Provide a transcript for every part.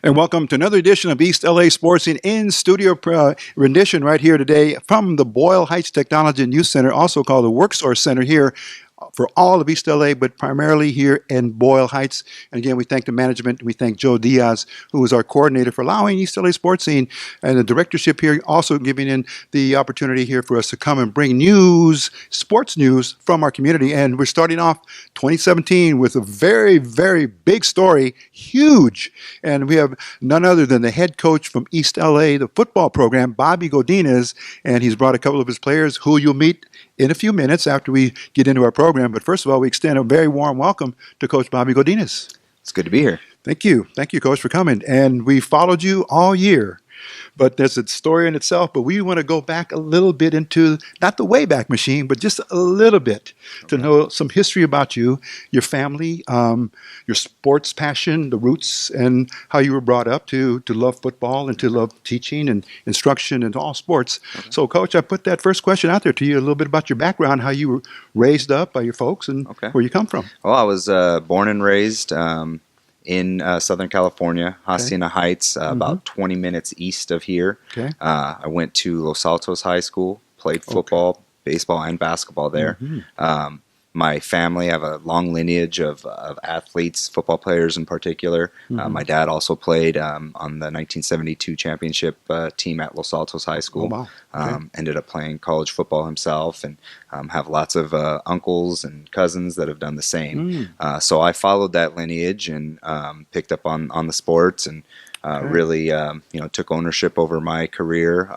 And welcome to another edition of East LA Sports in studio rendition right here today from the Boyle Heights Technology and Youth Center, also called the WorkSource Center here for all of East LA, but primarily here in Boyle Heights. And again, we thank the management. We thank Joe Diaz, who is our coordinator, for allowing East LA Sports Scene and the directorship here, also giving in the opportunity here for us to come and bring news, sports news from our community. And we're starting off 2017 with a very, very big story, huge. And we have none other than the head coach from East LA, the football program, Bobby Godinez, and he's brought a couple of his players who you'll meet in a few minutes after we get into our program. But first of all, we extend a very warm welcome to Coach Bobby Godinez. It's good to be here. Thank you. Thank you, Coach, for coming. And we followed you all year. But there's a story in itself. But we want to go back a little bit into, not the Wayback Machine, but just a little bit to know some history about you, your family, your sports passion, the roots, and how you were brought up to love football and to love teaching and instruction and all sports. Okay. So, Coach, I put that first question out there to you, a little bit about your background, how you were raised up by your folks and where you come from. Well, I was born and raised in Southern California, Hacienda Heights, about 20 minutes east of here. Okay. I went to Los Altos High School, played football, baseball, and basketball there. My family, I have a long lineage of athletes, football players in particular. My dad also played on the 1972 championship team at Los Altos High School. Oh, wow. Ended up playing college football himself, and have lots of uncles and cousins that have done the same. So I followed that lineage and picked up on the sports and really took ownership over my career.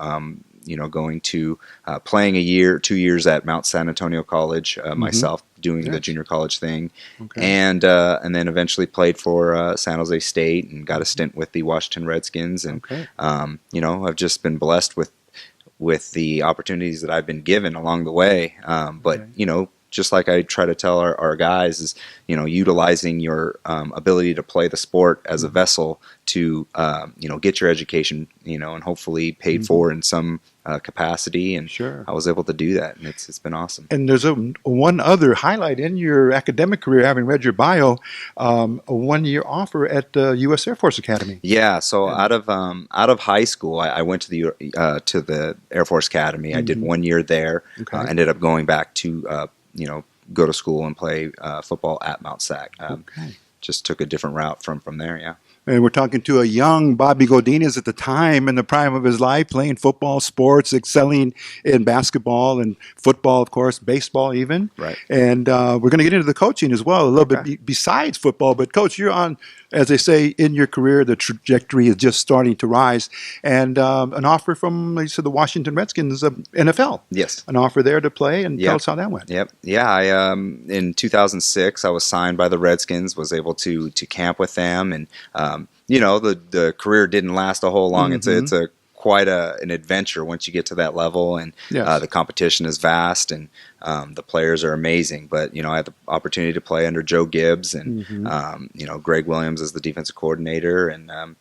Going to playing 2 years at Mount San Antonio College myself, doing the junior college thing, and then eventually played for San Jose State and got a stint with the Washington Redskins, and I've just been blessed with the opportunities that I've been given along the way. Just like I try to tell our guys is, utilizing your ability to play the sport as a vessel to, get your education, and hopefully paid for in some capacity. And I was able to do that, and it's been awesome. And there's one other highlight in your academic career, having read your bio, a 1-year offer at the U.S. Air Force Academy. Yeah, so out of high school, I went to the Air Force Academy. I did 1 year there. Ended up going back to go to school and play football at Mount Sac. Just took a different route from there, yeah. And we're talking to a young Bobby Godinez at the time, in the prime of his life, playing football, sports, excelling in basketball and football, of course, baseball even. Right. And we're going to get into the coaching as well, a little bit besides football. But, Coach, you're on, as they say, in your career, the trajectory is just starting to rise. And an offer from, like you said, the Washington Redskins, NFL. Yes. An offer there to play, and tell us how that went. Yep. Yeah, in 2006, I was signed by the Redskins, was able to camp with them, and the career didn't last a whole long. It's quite an adventure once you get to that level, and the competition is vast, and the players are amazing. But I had the opportunity to play under Joe Gibbs, and Greg Williams as the defensive coordinator, and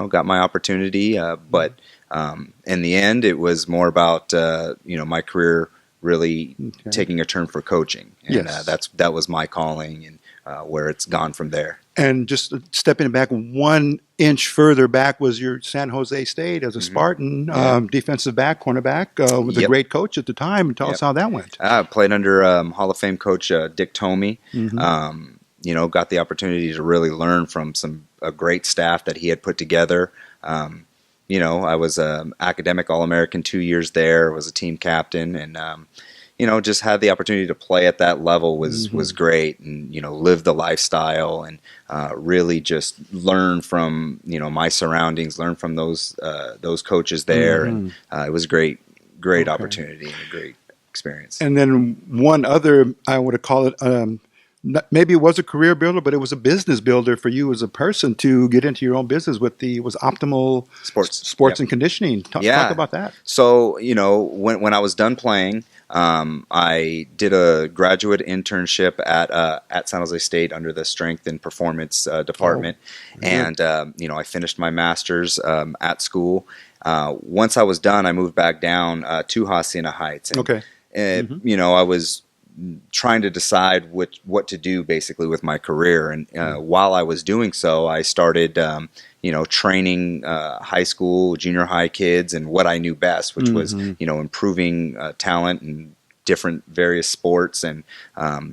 got my opportunity. But in the end, it was more about my career really taking a turn for coaching, and that was my calling, and where it's gone from there. And just stepping back 1 inch further back was your San Jose State as a Spartan, defensive back, cornerback, with a great coach at the time. Tell us how that went. I played under Hall of Fame coach Dick Tomey. Got the opportunity to really learn from a great staff that he had put together. I was academic All-American 2 years there, was a team captain, and just had the opportunity to play at that level was great, and live the lifestyle, and really just learn from my surroundings, learn from those coaches there, and it was a great opportunity and a great experience. And then one other, I would call it. Maybe it was a career builder, but it was a business builder for you as a person to get into your own business with was Optimal Sports and Conditioning. Talk about that. So, when I was done playing, I did a graduate internship at San Jose State under the Strength and Performance department, and I finished my master's at school. Once I was done, I moved back down to Hacienda Heights. And, I was trying to decide what to do basically with my career, and while I was doing so, I started training high school, junior high kids and what I knew best, which was, improving talent and different various sports and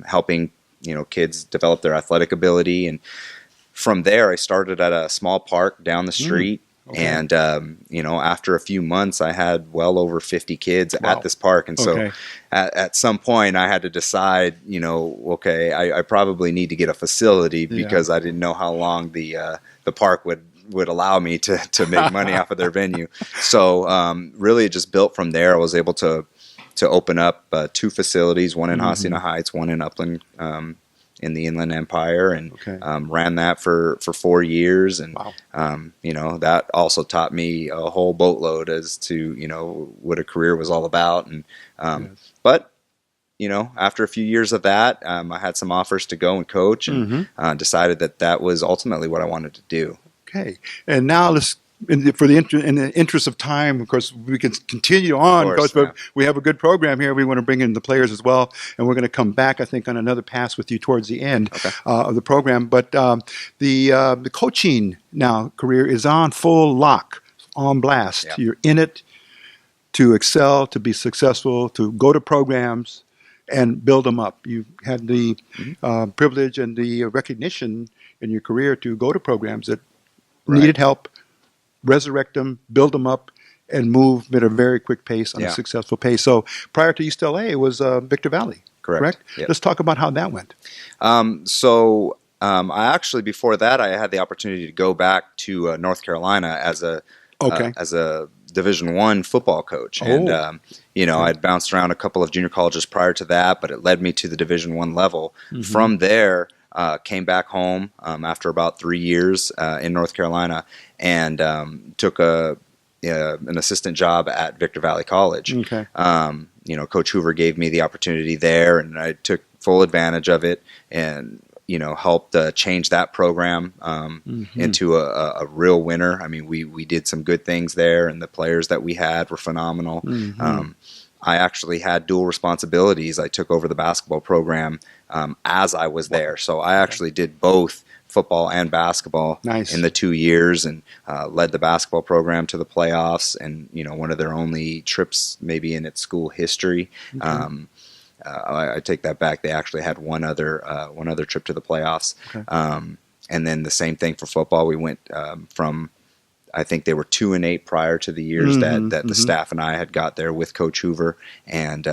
helping, kids develop their athletic ability. And from there, I started at a small park down the street. Okay. And, after a few months, I had well over 50 kids at this park. And so at some point I had to decide, okay, I probably need to get a facility because I didn't know how long the park would allow me to make money off of their venue. So really it just built from there. I was able to open up 2 facilities, one in Hacienda Heights, one in Upland, in the Inland Empire, and ran that for 4 years. And, that also taught me a whole boatload as to, what a career was all about. And, but, after a few years of that, I had some offers to go and coach and decided that was ultimately what I wanted to do. Okay. And now let's, in the interest of time, of course, we can continue on, Coach, but we have a good program here. We want to bring in the players as well, and we're going to come back, I think, on another pass with you towards the end of the program. But the coaching now career is on full lock, on blast. Yeah. You're in it to excel, to be successful, to go to programs and build them up. You've had the privilege and the recognition in your career to go to programs that needed help, resurrect them, build them up, and move at a very quick pace on a successful pace. So prior to East LA, it was Victor Valley, correct? Yep. Let's talk about how that went. I actually, before that, I had the opportunity to go back to North Carolina as a Division I football coach. And, I'd bounced around a couple of junior colleges prior to that, but it led me to the Division I level. From there, came back home after about 3 years in North Carolina and took an assistant job at Victor Valley College. Okay. Coach Hoover gave me the opportunity there, and I took full advantage of it and, helped change that program into a real winner. I mean, we did some good things there, and the players that we had were phenomenal. I actually had dual responsibilities. I took over the basketball program as I was there. So I actually did both football and basketball in the 2 years, and led the basketball program to the playoffs, and one of their only trips maybe in its school history. I take that back. They actually had one other trip to the playoffs. And then the same thing for football. We went from, I think they were 2-8 prior to the years that the staff and I had got there with Coach Hoover, and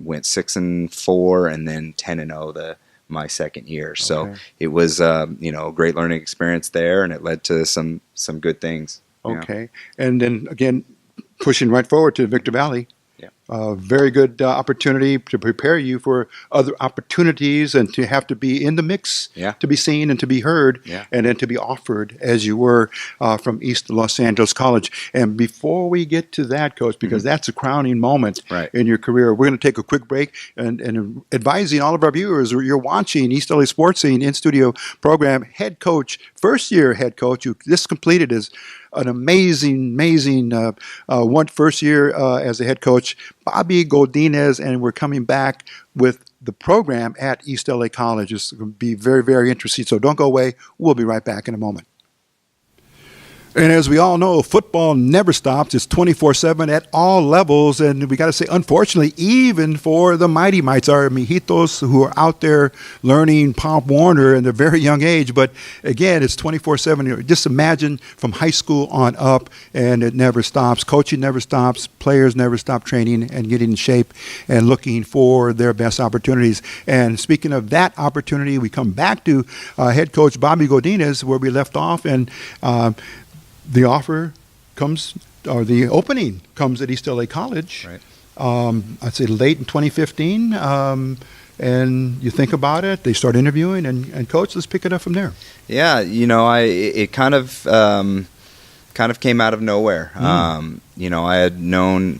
went 6-4 and then 10-0 my second year. So it was a great learning experience there, and it led to some good things. Okay, and then again, pushing right forward to Victor Valley. Very good opportunity to prepare you for other opportunities, and to have to be in the mix, to be seen and to be heard, and then to be offered as you were from East Los Angeles College. And before we get to that, Coach, because that's a crowning moment in your career, we're going to take a quick break and advising all of our viewers, you're watching East LA Sports Scene in-studio program, head coach, first-year head coach, who just completed his an amazing first year as a head coach, Bobby Godinez, and we're coming back with the program at East LA College. It's going to be very, very interesting, so don't go away. We'll be right back in a moment. And as we all know, football never stops. It's 24/7 at all levels. And we got to say, unfortunately, even for the Mighty Mites, our mijitos who are out there learning Pop Warner at a very young age. But again, it's 24/7. Just imagine from high school on up, and it never stops. Coaching never stops. Players never stop training and getting in shape and looking for their best opportunities. And speaking of that opportunity, we come back to head coach Bobby Godinez, where we left off. And the offer comes, or the opening comes at East LA College. I'd say late in 2015. And you think about it, they start interviewing, and Coach, let's pick it up from there. Yeah, it kind of came out of nowhere. I had known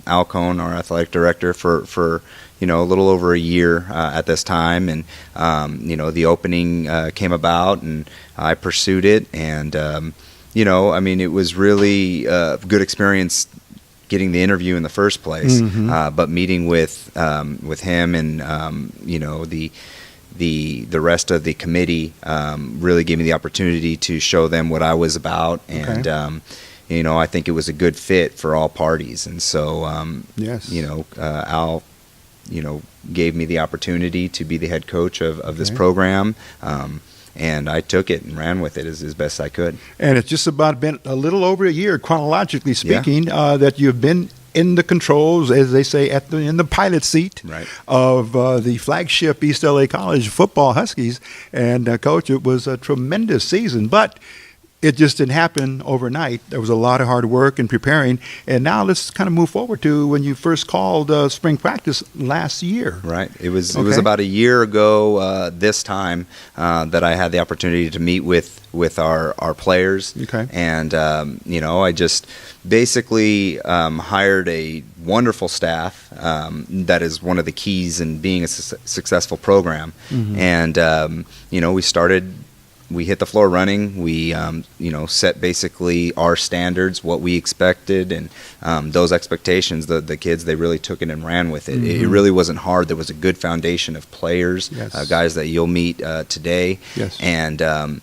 Al Cohn, our athletic director, for a little over a year at this time, and the opening came about, and I pursued it, and it was really a good experience getting the interview in the first place, but meeting with him and the rest of the committee really gave me the opportunity to show them what I was about, and I think it was a good fit for all parties. And so, Al, gave me the opportunity to be the head coach of this program. And I took it and ran with it as best I could. And it's just about been a little over a year, chronologically speaking, that you've been in the controls, as they say, in the pilot seat of the flagship East LA College football Huskies. And, Coach, it was a tremendous season. But it just didn't happen overnight. There was a lot of hard work in preparing. And now let's kind of move forward to when you first called spring practice last year. Right. It was about a year ago this time that I had the opportunity to meet with our players. And, I just basically hired a wonderful staff that is one of the keys in being a successful program. And, we hit the floor running. We, set basically our standards, what we expected, and those expectations. The kids, they really took it and ran with it. It really wasn't hard. There was a good foundation of players, guys that you'll meet today, and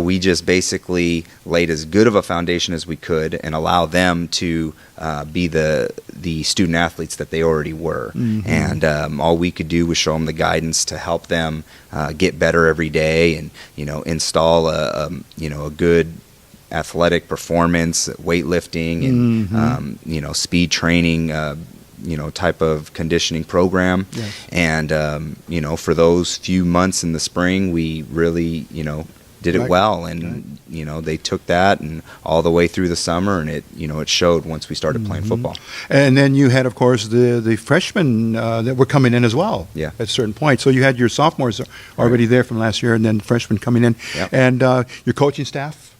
we just basically laid as good of a foundation as we could and allow them to be the student athletes that they already were. And all we could do was show them the guidance to help them get better every day, and install a good athletic performance, weightlifting, and speed training. Type of conditioning program. And for those few months in the spring, we really did it well, and they took that and all the way through the summer, and it showed once we started playing football. And then you had, of course, the freshmen that were coming in as well at a certain point. So you had your sophomores already there from last year, and then freshmen coming in, and your coaching staff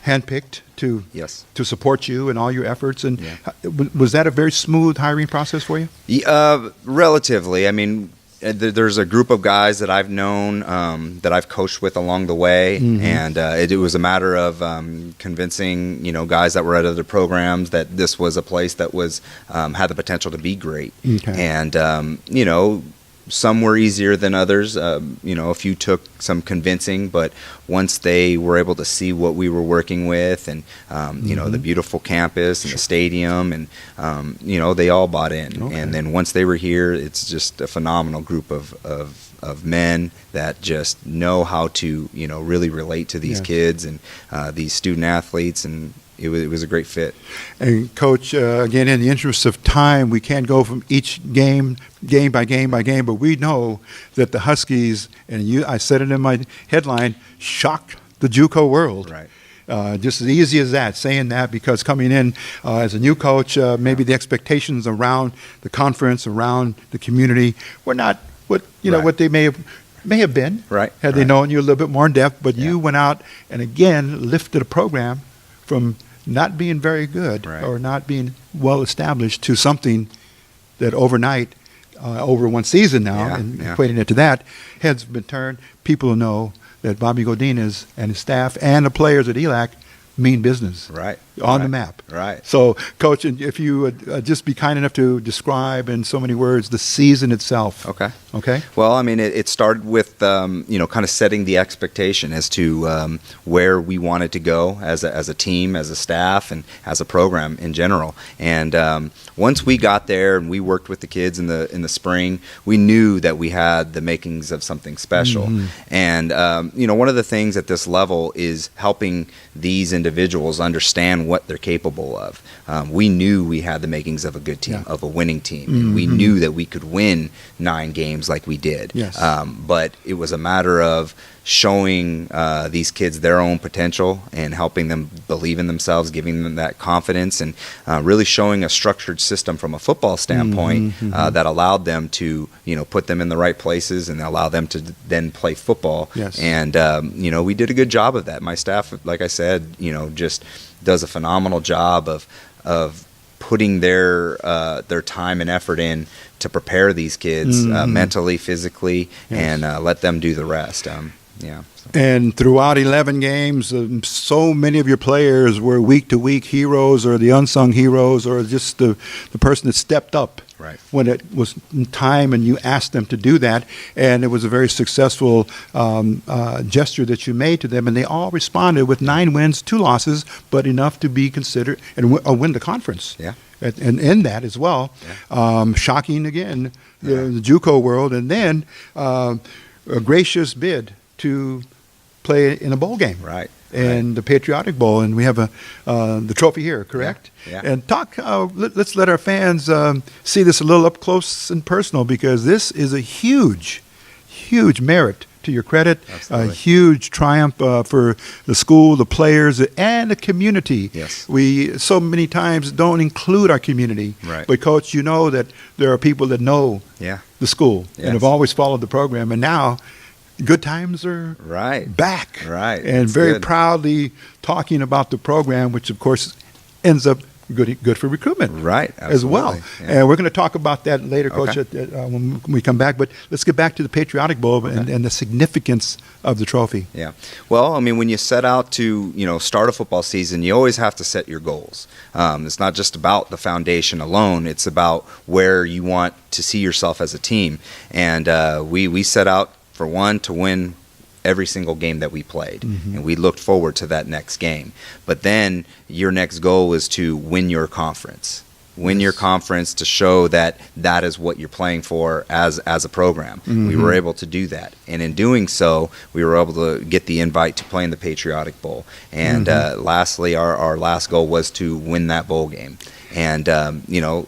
handpicked to support you in all your efforts. And was that a very smooth hiring process for you? Relatively. I mean, there's a group of guys that I've known, that I've coached with along the way, and it was a matter of convincing guys that were at other programs that this was a place that was had the potential to be great. And some were easier than others. A few took some convincing, but once they were able to see what we were working with, and the beautiful campus and the stadium, and they all bought in. And then once they were here, it's just a phenomenal group of men that just know how to really relate to these kids and these student athletes, and it was a great fit. And Coach, again, in the interest of time, we can't go from each game by game by game, but we know that the Huskies, and I said it in my headline, shocked the JUCO world. Just as easy as that, saying that, because coming in as a new coach, maybe the expectations around the conference, around the community, were not what what they may have been had they known you a little bit more in depth. But you went out and again lifted a program from not being very good or not being well established to something that overnight, over one season now, and equating it to that, heads have been turned. People know that Bobby Godinez and his staff and the players at ELAC mean business on the map. So, Coach, if you would just be kind enough to describe in so many words the season itself. Okay. Well, I mean, it started with kind of setting the expectation as to where we wanted to go as a team, as a staff, and as a program in general. And once we got there and we worked with the kids in the spring, we knew that we had the makings of something special. And one of the things at this level is helping these individuals understand what they're capable of. We knew we had the makings of a good team, of a winning team, and we knew that we could win 9 games like we did. But it was a matter of showing these kids their own potential and helping them believe in themselves, giving them that confidence, and really showing a structured system from a football standpoint that allowed them to put them in the right places and allow them to then play football. And we did a good job of that. My staff, like I said, just does a phenomenal job of putting their time and effort in to prepare these kids mentally, physically, and let them do the rest. And throughout 11 games, so many of your players were week-to-week heroes, or the unsung heroes, or just the person that stepped up Right. when it was time and you asked them to do that. And it was a very successful gesture that you made to them. And they all responded with 9 wins, 2 losses, but enough to be considered and win the conference. Yeah. And in that as well. Yeah. Shocking again, the JUCO world. And then a gracious bid to play in a bowl game. Right. And the Patriotic Bowl, and we have the trophy here, correct? Yeah. And let's let our fans see this a little up close and personal, because this is a huge, huge merit to your credit, Absolutely. a huge triumph for the school, the players, and the community. Yes. We so many times don't include our community, Right. but Coach, you know that there are people that know Yeah. the school Yes. and have always followed the program, and now good times are Right. back. Right. And That's very good. proudly talking about the program, which of course ends up good for recruitment. Right. As well. Absolutely. Yeah. And we're going to talk about that later, Coach, Okay. when we come back. But let's get back to the Patriotic Bowl and the significance of the trophy. Yeah. Well, I mean, when you set out to, start a football season, you always have to set your goals. It's not just about the foundation alone. It's about where you want to see yourself as a team. And we set out, for one, to win every single game that we played. Mm-hmm. And we looked forward to that next game. But then your next goal is to win your conference. Win your conference to show that that is what you're playing for as a program. Mm-hmm. We were able to do that. And in doing so, we were able to get the invite to play in the Patriotic Bowl. And lastly, our last goal was to win that bowl game. And,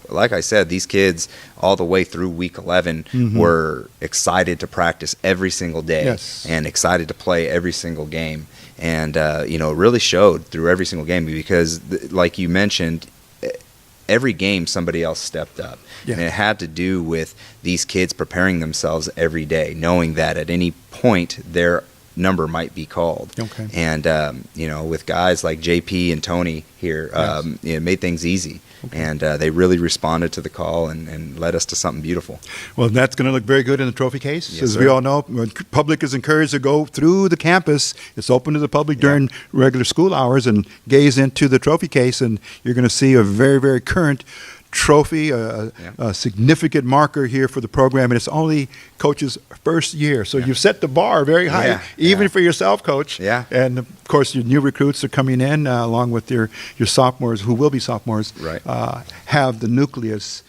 like I said, these kids all the way through week 11 were excited to practice every single day. Yes. And excited to play every single game. And, it really showed through every single game because, like you mentioned, every game somebody else stepped up. Yeah. And it had to do with these kids preparing themselves every day, knowing that at any point their number might be called. Okay. And, with guys like JP and Tony here, it made things easy. Okay. And they really responded to the call and led us to something beautiful. Well, that's going to look very good in the trophy case. Yes, As sir. we all know, the public is encouraged to go through the campus. It's open to the public during regular school hours and gaze into the trophy case, and you're going to see a very, very current trophy, a significant marker here for the program, and it's only Coach's first year. So you've set the bar very high, even for yourself, Coach. Yeah. And, of course, your new recruits are coming in, along with your sophomores, who will be sophomores, Right. have the nucleus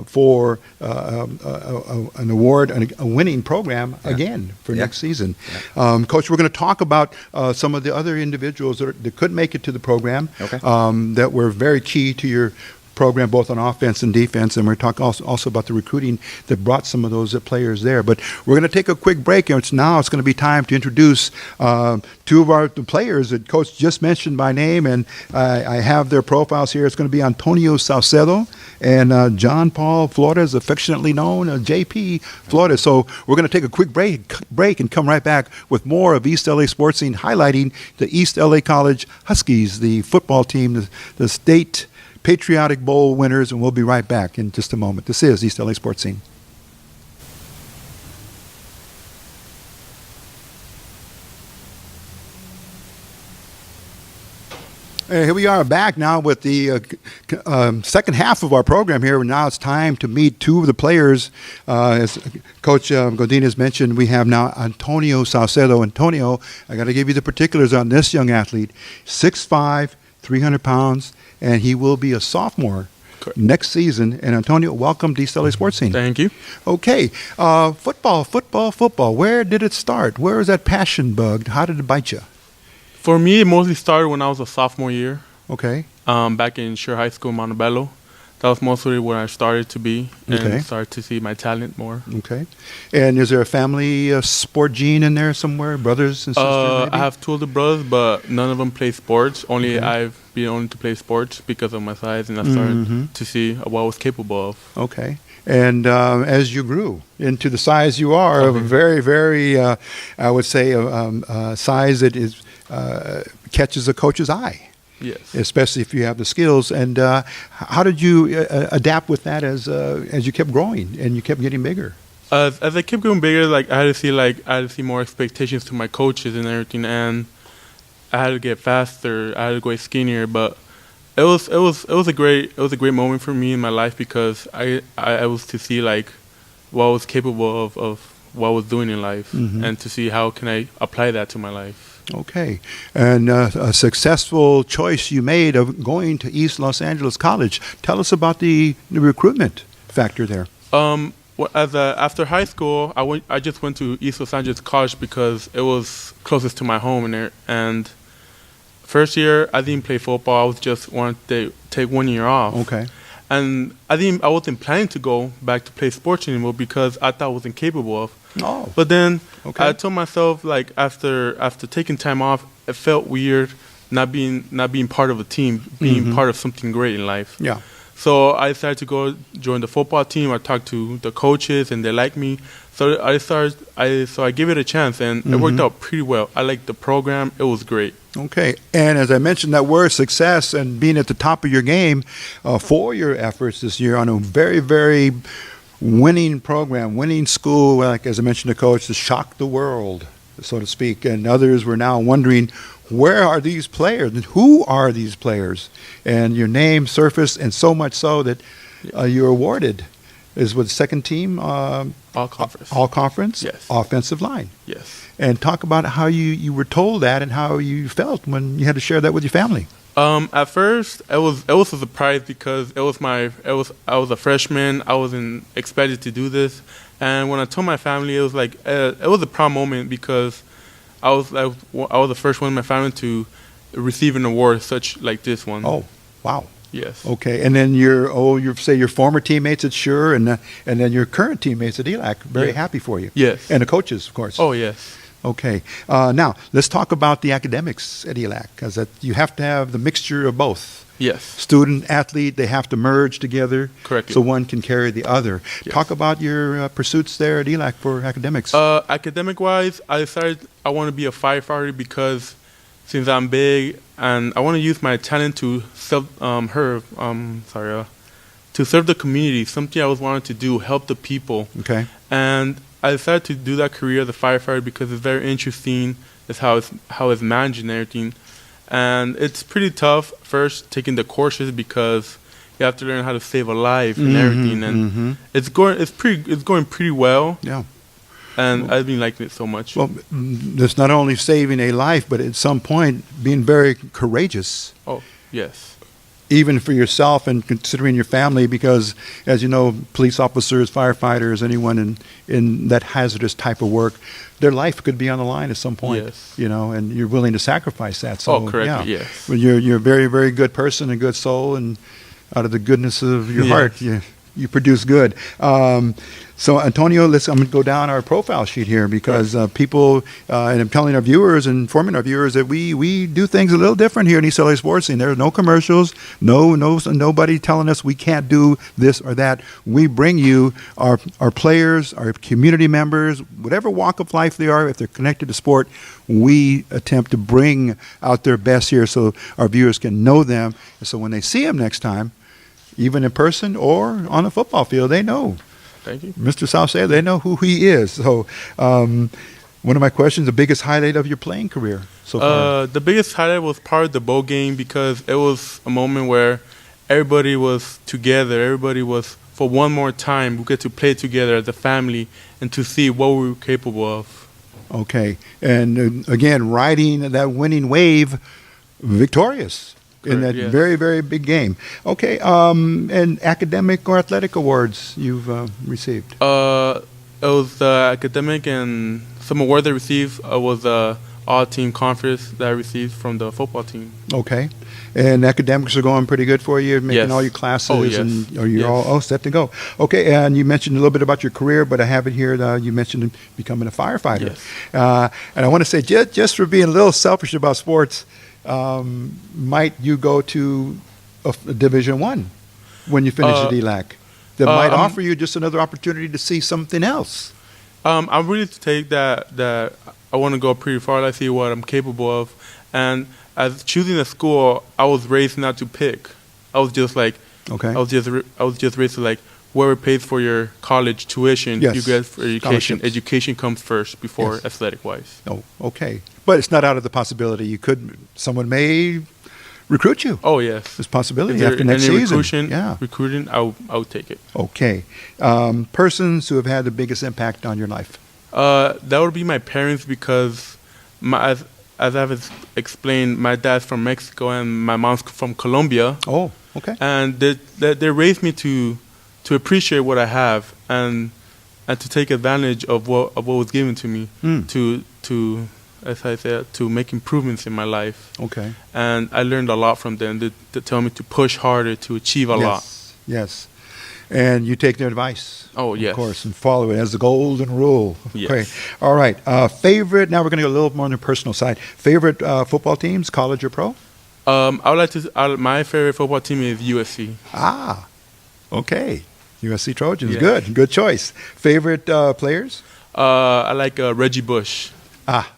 for an award, a winning program again for next season. Yeah. Coach, we're going to talk about some of the other individuals that could make it to the program that were very key to your program, both on offense and defense, and we're talking also about the recruiting that brought some of those players there. But we're going to take a quick break, and it's going to be time to introduce two of the players that Coach just mentioned by name, and I have their profiles here. It's going to be Antonio Salcedo and John Paul Flores, affectionately known JP Flores. So we're going to take a quick break and come right back with more of East LA Sports Scene, highlighting the East LA College Huskies, the football team, the state Patriotic Bowl winners, and we'll be right back in just a moment. This is East LA Sports Scene. Here we are back now with the second half of our program here. Now it's time to meet two of the players. As Coach Godinez mentioned, we have now Antonio Salcedo. Antonio, I got to give you the particulars on this young athlete. 6'5", 300 pounds, and he will be a sophomore next season. And Antonio, welcome to East LA Sports Scene. Thank you. Okay, football. Where did it start? Where was that passion bug? How did it bite you? For me, it mostly started when I was a sophomore year. Okay. Back in Sure High School in Montebello. That was mostly where I started to be and started to see my talent more. Okay. And is there a family sport gene in there somewhere? Brothers and sisters, maybe? I have two older brothers, but none of them play sports. I've been only to play sports because of my size, and I started to see what I was capable of. Okay. And as you grew into the size you are, of a very, very, I would say, size that is catches a coach's eye. Yes. Especially if you have the skills. And how did you adapt with that as you kept growing and you kept getting bigger? As I kept getting bigger, I had to see more expectations to my coaches and everything, and I had to get faster. I had to get skinnier, but It was a great moment for me in my life because I was to see like what I was capable of what I was doing in life, and to see how can I apply that to my life. Okay. And a successful choice you made of going to East Los Angeles College. Tell us about the recruitment factor there. After high school, I just went to East Los Angeles College because it was closest to my home in there. And first year, I didn't play football. I was just wanted to take 1 year off. Okay. And I wasn't planning to go back to play sports anymore because I thought I wasn't capable of. Oh. But then Okay. I told myself, like, after taking time off, it felt weird not being part of a team, being part of something great in life. Yeah. So I decided to go join the football team. I talked to the coaches, and they liked me. So I gave it a chance, and it worked out pretty well. I liked the program. It was great. Okay. And as I mentioned, that word success and being at the top of your game for your efforts this year on a very, very winning program, winning school, like as I mentioned, the coach, to shock the world, so to speak. And others were now wondering, where are these players and who are these players? And your name surfaced, and so much so that you're awarded is with second team All conference. all conference Yes. offensive line. Yes. And talk about how you were told that and how you felt when you had to share that with your family. At first, it was a surprise because I was a freshman. I wasn't expected to do this, and when I told my family, it was like it was a proud moment because I was the first one in my family to receive an award such like this one. Oh, wow. Yes. Okay, and then your former teammates at Sure, and then your current teammates at ELAC, very Yeah. happy for you. Yes. And the coaches, of course. Oh yes. Okay. Now let's talk about the academics at ELAC, because you have to have the mixture of both. Yes. Student, athlete, they have to merge together. Correctly. So one can carry the other. Yes. Talk about your pursuits there at ELAC for academics. Academic wise, I decided I want to be a firefighter because since I'm big and I want to use my talent to to serve the community, something I was wanting to do, help the people. Okay. And I decided to do that career as a firefighter because it's very interesting. It's how it's managed and everything. And it's pretty tough first taking the courses because you have to learn how to save a life and everything. And it's going pretty well. Yeah. And I've been liking it so much. Well, it's not only saving a life, but at some point being very courageous, Oh, yes. even for yourself and considering your family, because, as you know, police officers, firefighters, anyone in that hazardous type of work, their life could be on the line at some point. Yes. You know, and you're willing to sacrifice that. So, correctly, yeah. yes. Well, you're a very, very good person, a good soul, and out of the goodness of your Yes. heart, you produce good. So, Antonio, I'm going to go down our profile sheet here because people, and I'm telling our viewers and informing our viewers that we do things a little different here in East LA Sports Scene. There's no commercials, nobody telling us we can't do this or that. We bring you our players, our community members, whatever walk of life they are, if they're connected to sport, we attempt to bring out their best here so our viewers can know them. And so when they see them next time, even in person or on a football field, they know. Thank you. Mr. Sauce, they know who he is. So one of my questions, the biggest highlight of your playing career so far? The biggest highlight was part of the bowl game because it was a moment where everybody was together. Everybody was, for one more time, we get to play together as a family and to see what we were capable of. Okay. And again, riding that winning wave, victorious in that yes. very, very big game. Okay. And academic or athletic awards you've received? It was the academic and some award I received was the all-team conference that I received from the football team. Okay. And academics are going pretty good for you, making Yes. all your classes, Oh, yes. and are you Yes. all set to go? Okay, and you mentioned a little bit about your career, but I have it here. You mentioned becoming a firefighter, Yes. and I want to say just for being a little selfish about sports, might you go to a Division I when you finish at ELAC? That might offer you just another opportunity to see something else. I'm really to take that I want to go pretty far. I see what I'm capable of, and as choosing a school, I was raised not to pick. I was just like, Okay. I was just raised to like whoever pays for your college tuition, Yes. you get for education. Scholarships. Education comes first before Yes. athletic wise. Oh, okay. But it's not out of the possibility. Someone may recruit you. Oh yes. There's possibility If there after next any season. recruiting, I'll take it. Okay. Persons who have had the biggest impact on your life. That would be my parents because as I've explained, my dad's from Mexico and my mom's from Colombia. Oh, okay. And they raised me to appreciate what I have and to take advantage of what was given to me to as I said, to make improvements in my life. Okay. And I learned a lot from them. They tell me to push harder to achieve a lot. Yes. And you take their advice. Oh, yes. Of course, and follow it as the golden rule. Yes. Okay. All right. Favorite, now we're going to go a little more on the personal side. Favorite football teams, college or pro? I would like to. My favorite football team is USC. Ah, okay. USC Trojans. Yeah. Good choice. Favorite players? I like Reggie Bush. Ah,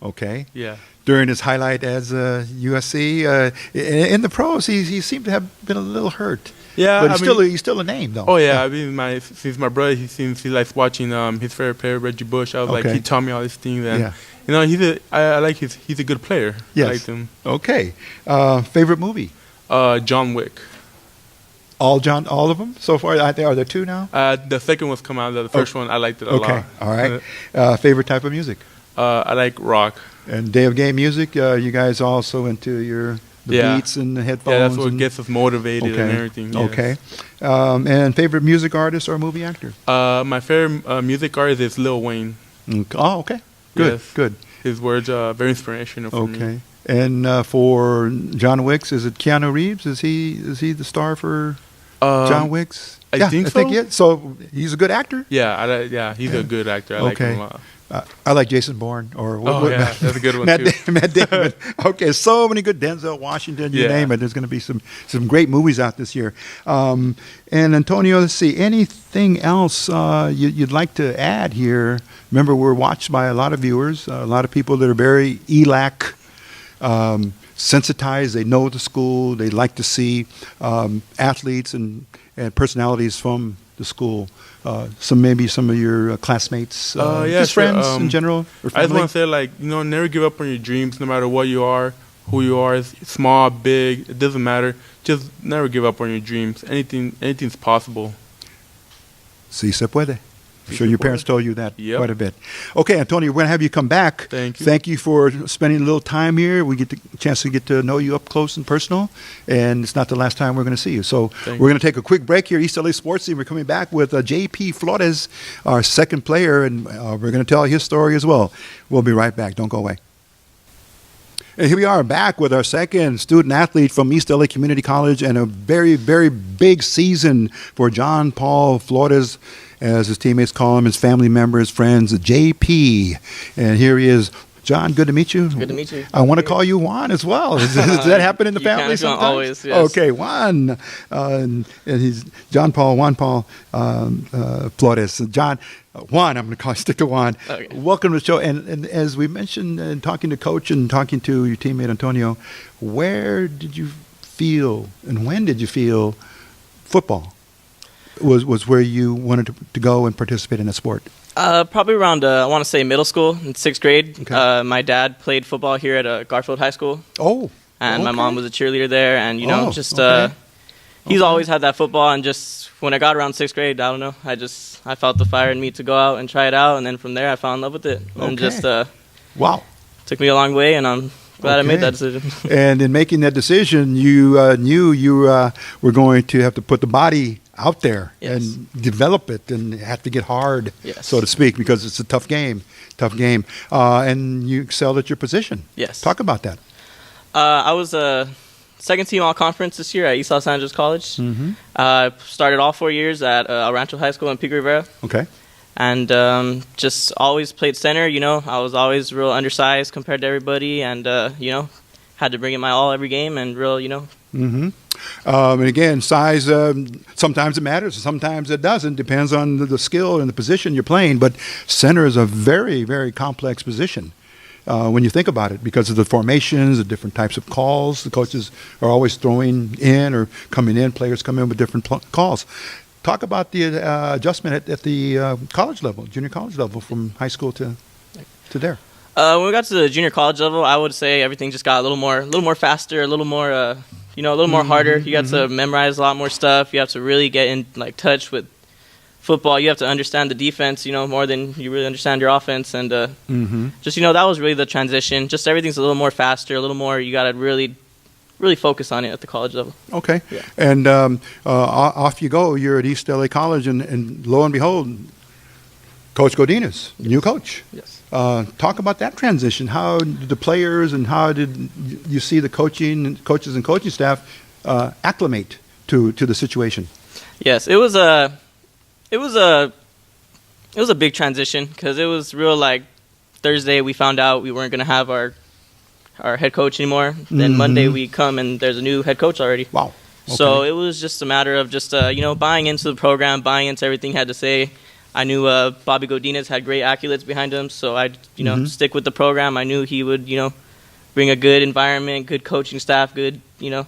okay. Yeah. During his highlight as USC, in the pros, he seemed to have been a little hurt. Yeah, but he's still a name, though. Oh yeah, I mean, since my brother, he likes watching his favorite player, Reggie Bush. I was like, he taught me all these things, and you know, I like he's a good player. Yes. I like him. Okay. Favorite movie? John Wick. All of them so far? Are there two now? The second one's come out. The first one, I liked it a lot. Okay, all right. Favorite type of music? I like rock. And day of game music, you guys also into the beats and the headphones? Yeah, that's what gets us motivated and everything. Yes. Okay. And favorite music artist or movie actor? My favorite music artist is Lil Wayne. Oh, okay. Good, yes. good. His words are very inspirational for me. Okay. And for John Wicks, is it Keanu Reeves? Is he the star for John Wicks? I think so. So he's a good actor? Yeah, he's a good actor. I like him a lot. I like Jason Bourne. That's a good one too. Matt Damon. Okay, so many good Denzel Washington. You name it. There's going to be some great movies out this year. And Antonio, let's see. Anything else you'd like to add here? Remember, we're watched by a lot of viewers, a lot of people that are very ELAC sensitized. They know the school. They like to see athletes and personalities from the school. Maybe some of your classmates, just friends in general. Or I just want to say, never give up on your dreams, no matter what you are, who you are, small, big, it doesn't matter. Just never give up on your dreams. Anything's possible. Sí se puede. I'm sure your parents told you that quite a bit. Okay, Antonio, we're going to have you come back. Thank you. Thank you for spending a little time here. We get the chance to get to know you up close and personal, and it's not the last time we're going to see you. So we're going to take a quick break here, East LA Sports Team. We're coming back with J.P. Flores, our second player, and we're going to tell his story as well. We'll be right back. Don't go away. And here we are back with our second student athlete from East LA Community College, and a very, very big season for John Paul Flores, as his teammates call him, his family members, friends, JP. And here he is. John, good to meet you. Good to meet you. I want to call you Juan as well. Does that happen in the family sometimes? Always, yes. Okay, Juan. And he's Juan Paul Flores. Juan, I'm going to stick to Juan. Okay. Welcome to the show. And as we mentioned in talking to Coach and talking to your teammate Antonio, where did you feel and when did you feel football was where you wanted to go and participate in a sport? Probably around, I want to say middle school, in 6th grade. Okay. My dad played football here at Garfield High School. Oh. And my mom was a cheerleader there. And, he's always had that football. And just when I got around 6th grade, I don't know, I felt the fire in me to go out and try it out. And then from there, I fell in love with it. And wow. Took me a long way, and I'm glad I made that decision. And in making that decision, you knew you were going to have to put the body out there and develop it and have to get hard, so to speak, because it's a tough game. And you excelled at your position. Yes. Talk about that. I was second team all-conference this year at East Los Angeles College. Mm-hmm. Started all 4 years at El Rancho High School in Pico Rivera. Okay. And just always played center. I was always real undersized compared to everybody, and had to bring it my all every game, and real. Mm-hmm. And again, size, sometimes it matters, sometimes it doesn't. Depends on the skill and the position you're playing. But center is a very, very complex position when you think about it, because of the formations, the different types of calls. The coaches are always throwing in or coming in. Players come in with different calls. Talk about the adjustment at the college level, junior college level, from high school to there. When we got to the junior college level, I would say everything just got a little more faster, a little more, a little more harder. You got to memorize a lot more stuff. You have to really get in touch with football. You have to understand the defense, more than you really understand your offense. And just that was really the transition. Just everything's a little more faster, a little more. You got to really focus on it at the college level. Okay. Yeah. And off you go. You're at East LA College, and lo and behold, Coach Godinez, new coach. Yes. Talk about that transition. How did the players and how did you see the coaches and coaching staff acclimate to the situation? Yes, it was a big transition because it was real. Like Thursday, we found out we weren't going to have our head coach anymore. Then Monday we come and there's a new head coach already. Wow. Okay. So it was just a matter of just buying into the program, buying into everything he had to say. I knew Bobby Godinez had great accolades behind him, so I'd stick with the program. I knew he would bring a good environment, good coaching staff, good good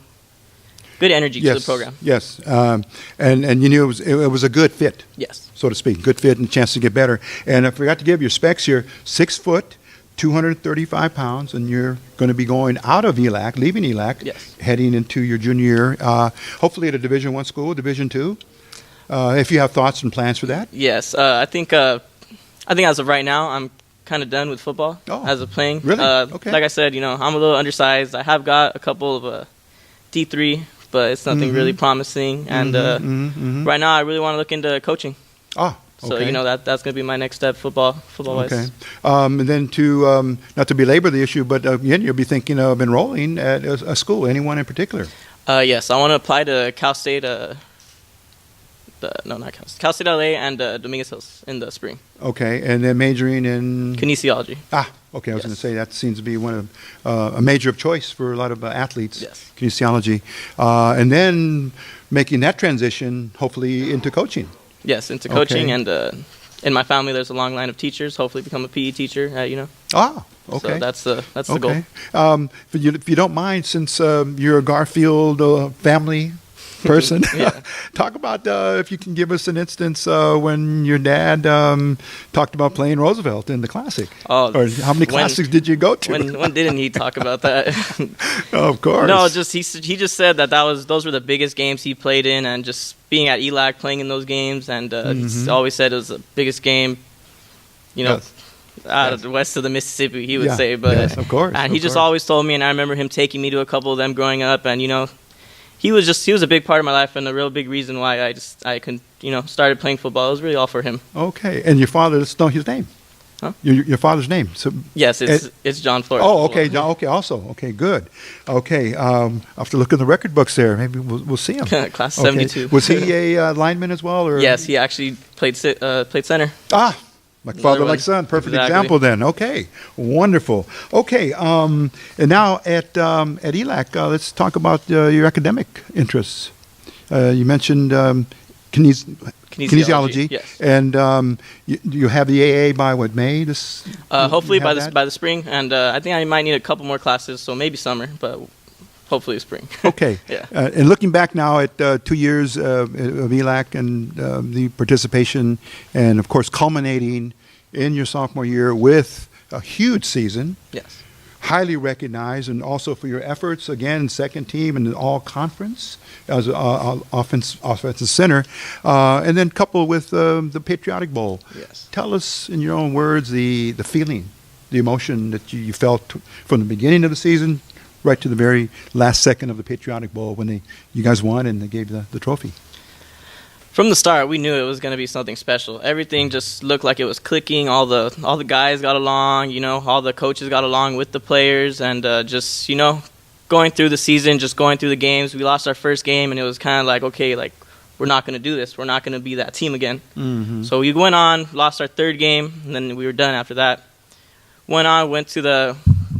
energy to the program. Yes, and you knew it was a good fit. Yes, so to speak, good fit and a chance to get better. And I forgot to give your specs here: 6 foot, 235 pounds, and you're going to be going out of ELAC, leaving ELAC, heading into your junior year, hopefully at a Division I school, Division II. If you have thoughts and plans for that? Yes, I think as of right now, I'm kind of done with football as of playing. Really? Okay. Like I said, I'm a little undersized. I have got a couple of D3, but it's nothing really promising. And right now, I really want to look into coaching. Ah. Okay. So that's going to be my next step, football-wise. Okay, and then to not to belabor the issue, but again, you'll be thinking of enrolling at a school. Anyone in particular? Yes, I want to apply to Cal State. Cal State LA and Dominguez Hills in the spring. Okay, and then majoring in kinesiology. Okay. I was going to say that seems to be one of a major of choice for a lot of athletes. Yes, kinesiology, and then making that transition, hopefully into coaching. Yes, into coaching, and in my family, there's a long line of teachers. Hopefully, become a PE teacher. Okay. So that's the goal. If you don't mind, since you're a Garfield family person, talk about if you can give us an instance when your dad talked about playing Roosevelt in the Classic. Or how many Classics did you go to? When didn't he talk about that? Of course. No, he just said those were the biggest games he played in, and just being at ELAC playing in those games, and he always said it was the biggest game. Out of the west of the Mississippi, he would say, but of course. And he just always told me, and I remember him taking me to a couple of them growing up, and he was a big part of my life and a real big reason why I started playing football. It was really all for him. Okay, and your father, let's know his name. Huh? Your father's name. So yes, it's John Flores. Oh, okay, John. Okay, also okay, good. Okay, I'll have to look in the record books there. Maybe we'll see him. Class 72. Was he a lineman as well? Or? Yes, he actually played center. Like father, like son. Perfect example then. Okay, wonderful. Okay, and now at ELAC, let's talk about your academic interests. You mentioned kinesiology. Yes. And you have the AA by what, May? Hopefully by the spring, and I think I might need a couple more classes, so maybe summer, but hopefully spring. Okay. Yeah. And looking back now at 2 years of ELAC and the participation, and of course culminating in your sophomore year with a huge season. Yes. Highly recognized, and also for your efforts, again, second team in the all-conference as an offensive center, and then coupled with the Patriotic Bowl. Yes. Tell us, in your own words, the feeling, the emotion that you felt from the beginning of the season right to the very last second of the Patriotic Bowl when you guys won and they gave the trophy. From the start, we knew it was going to be something special. Everything just looked like it was clicking. All the guys got along, all the coaches got along with the players, and just, going through the season, just going through the games. We lost our first game, and it was kind of like, okay, like, we're not going to do this. We're not going to be that team again. Mm-hmm. So we went on, lost our third game, and then we were done after that.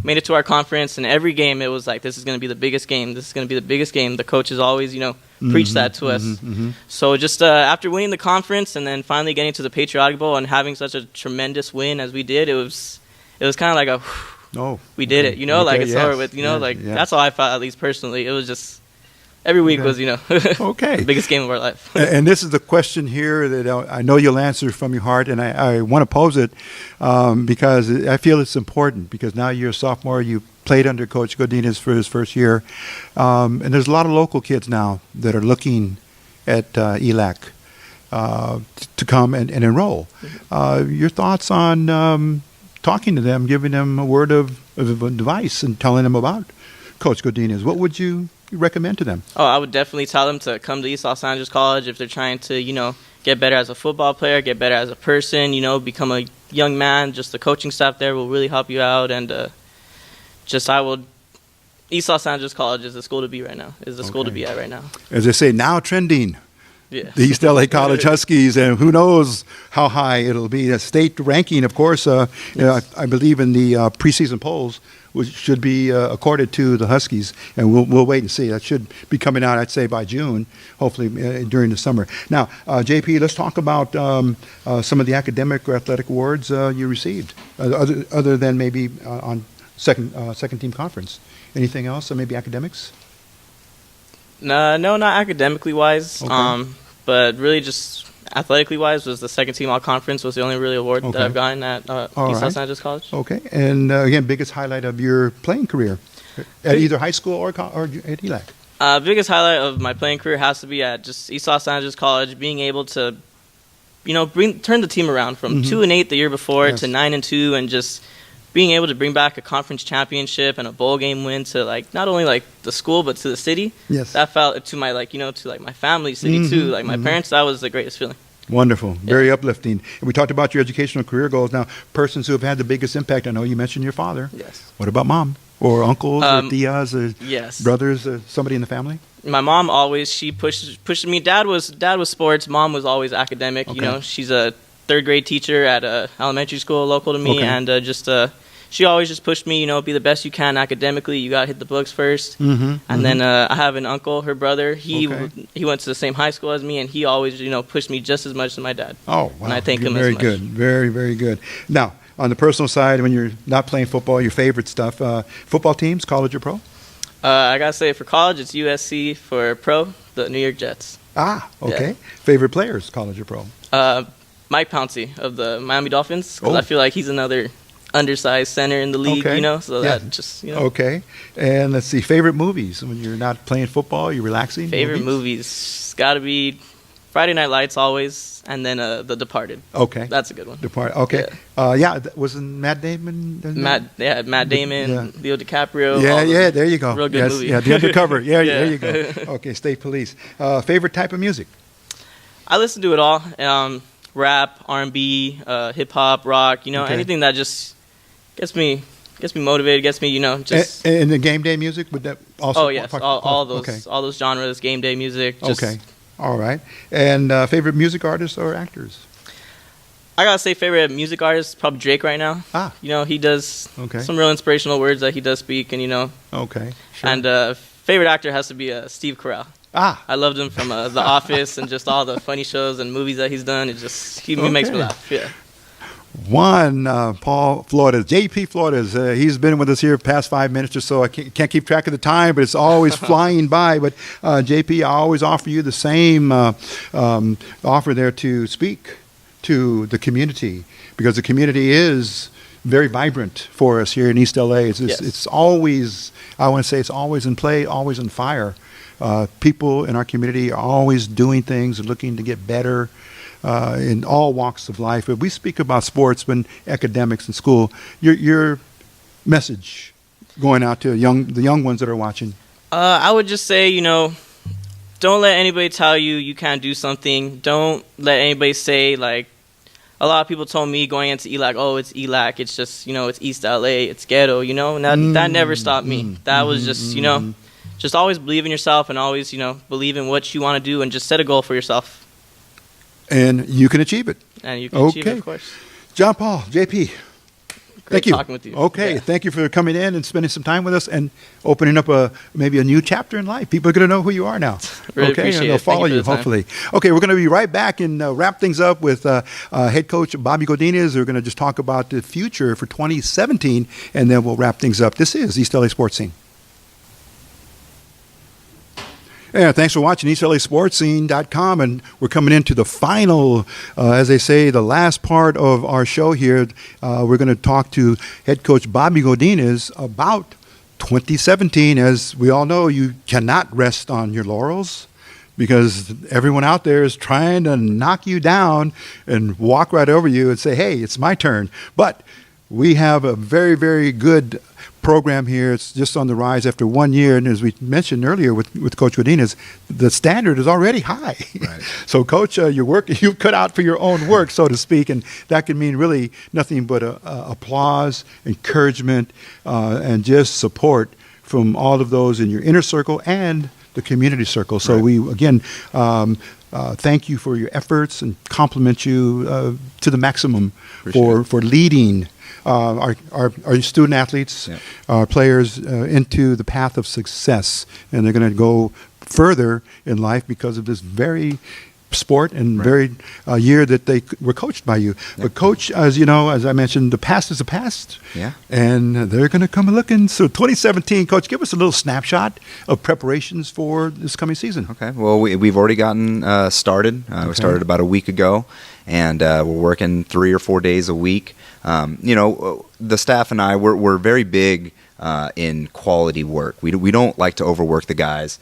Made it to our conference, and every game it was like, this is going to be the biggest game. This is going to be the biggest game. The coaches always, preach that to us. Mm-hmm. So just after winning the conference and then finally getting to the Patriotic Bowl and having such a tremendous win as we did, it was kind of like we did it. It's over with. That's how I felt, at least personally. It was just every week Okay. was, Okay. the biggest game of our life. And this is the question here that I know you'll answer from your heart, and I want to pose it because I feel it's important, because now you're a sophomore, you played under Coach Godinez for his first year, and there's a lot of local kids now that are looking at ELAC to come and enroll. Your thoughts on talking to them, giving them a word of advice and telling them about Coach Godinez? What would you recommend to them? Oh, I would definitely tell them to come to East Los Angeles College if they're trying to, get better as a football player, get better as a person, become a young man. Just the coaching staff there will really help you out. And East Los Angeles College is the school to be right now, is the school to be at right now. As they say, now trending. Yeah. The East LA College Huskies, and who knows how high it'll be. The state ranking, of course, Yes. I believe in the preseason polls, which should be accorded to the Huskies, and we'll wait and see. That should be coming out, I'd say, by June, hopefully during the summer. Now, JP, let's talk about some of the academic or athletic awards you received, other than maybe on second team conference. Anything else, maybe academics? No, not academically wise, Okay. but really just athletically wise was the second team all conference was the only really award Okay. that I've gotten at East right. Los Angeles College. Okay, and again, biggest highlight of your playing career at either high school or at ELAC? Biggest highlight of my playing career has to be at just East Los Angeles College, being able to, turn the team around from 2-8 the year before Yes. to 9-2, and just being able to bring back a conference championship and a bowl game win to not only the school but to the city. Yes. That felt to my to my family city too, my parents. That was the greatest feeling. Wonderful. Very uplifting. And we talked about your educational career goals. Now, persons who have had the biggest impact, I know you mentioned your father. Yes. What about mom? Or uncles or tias or Yes. brothers or somebody in the family? My mom always, she pushed me. Dad was sports. Mom was always academic. Okay. She's a third grade teacher at a elementary school local to me, Okay. and she always just pushed me. Be the best you can academically. You got to hit the books first. And then I have an uncle, her brother. He went to the same high school as me, and he always pushed me just as much as my dad. Oh, wow. And I thank him Very as much. good. Very, very good. Now, on the personal side, when you're not playing football, your favorite stuff, football teams, college or pro? I gotta say, for college, it's USC. For pro, the New York Jets. Ah, okay. Yeah. Favorite players, college or pro? Mike Pouncey of the Miami Dolphins, because Oh. I feel like he's another undersized center in the league, Okay. so Yeah. that just, Okay. And let's see, favorite movies when you're not playing football, you're relaxing? Favorite movies got to be Friday Night Lights always, and then The Departed. Okay. That's a good one. Depart. Okay. Wasn't Matt Damon? Matt Damon, Yeah. Leo DiCaprio. Yeah, all those. yeah, there you go. Real good Yes, movie. Yeah, The Undercover. Yeah, Yeah. there you go. Okay, State Police. Favorite type of music? I listen to it all. Rap, R&B, hip hop, rock. Okay. Anything that just gets me motivated, gets me, just. And the game day music, would that also? Oh yes, all those, Okay. all those genres, game day music. Just, Okay. All right. And favorite music artists or actors? I gotta say, favorite music artist probably Drake right now. Ah. He does Okay. some real inspirational words that he does speak, and Okay. Sure. and favorite actor has to be Steve Carell. Ah. I loved him from The Office and just all the funny shows and movies that he's done. He makes me Okay. laugh. Yeah. One, Paul Flores, JP Flores. He's been with us here past 5 minutes or so. I can't keep track of the time, but it's always flying by. But JP, I always offer you the same offer there to speak to the community, because the community is very vibrant for us here in East LA. It's always, I want to say, it's always in play, always on fire. People in our community are always doing things, looking to get better. In all walks of life. If we speak about sports and academics and school, your message going out to the young ones that are watching. I would just say, don't let anybody tell you can't do something. Don't let anybody say, a lot of people told me going into ELAC, oh, it's ELAC. It's just, it's East LA. It's ghetto, and that never stopped me. That was just, just always believe in yourself and always, believe in what you want to do and just set a goal for yourself. And you can achieve it. And you can achieve it, of course. John Paul, JP, thank you. Talking with you. Okay, Yeah. Thank you for coming in and spending some time with us and opening up maybe a new chapter in life. People are going to know who you are now. Really okay, appreciate and they'll it. Thank follow you for you, the time. hopefully. Okay, we're going to be right back and wrap things up with head coach Bobby Godinez. We're going to just talk about the future for 2017, and then we'll wrap things up. This is East LA Sports Scene. Yeah, thanks for watching EastLASportsScene.com, and we're coming into the final, as they say, the last part of our show here. We're going to talk to head coach Bobby Godinez about 2017. As we all know, you cannot rest on your laurels because everyone out there is trying to knock you down and walk right over you and say, hey, it's my turn. But we have a very, very good program here. It's just on the rise after 1 year, and as we mentioned earlier with Coach Godinez, the standard is already high. Right. So, Coach, your work, you cut out for your own work, so to speak, and that can mean really nothing but applause, encouragement, and just support from all of those in your inner circle and the community circle. So, right. We again thank you for your efforts and compliment you to the maximum for leading our student athletes, yeah. Our players into the path of success, and they're going to go further in life because of this very sport and right. very year that they were coached by you. Yeah. But Coach, as you know, as I mentioned, the past is the past, yeah, and they're going to come looking. So 2017, Coach, give us a little snapshot of preparations for this coming season. Okay, well, we've already gotten started. We started about a week ago, and we're working 3 or 4 days a week. The staff and I, we're very big in quality work. We don't like to overwork the guys.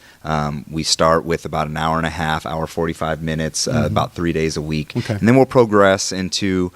We start with about an hour and a half, hour 45 minutes, about 3 days a week. Okay. And then we'll progress into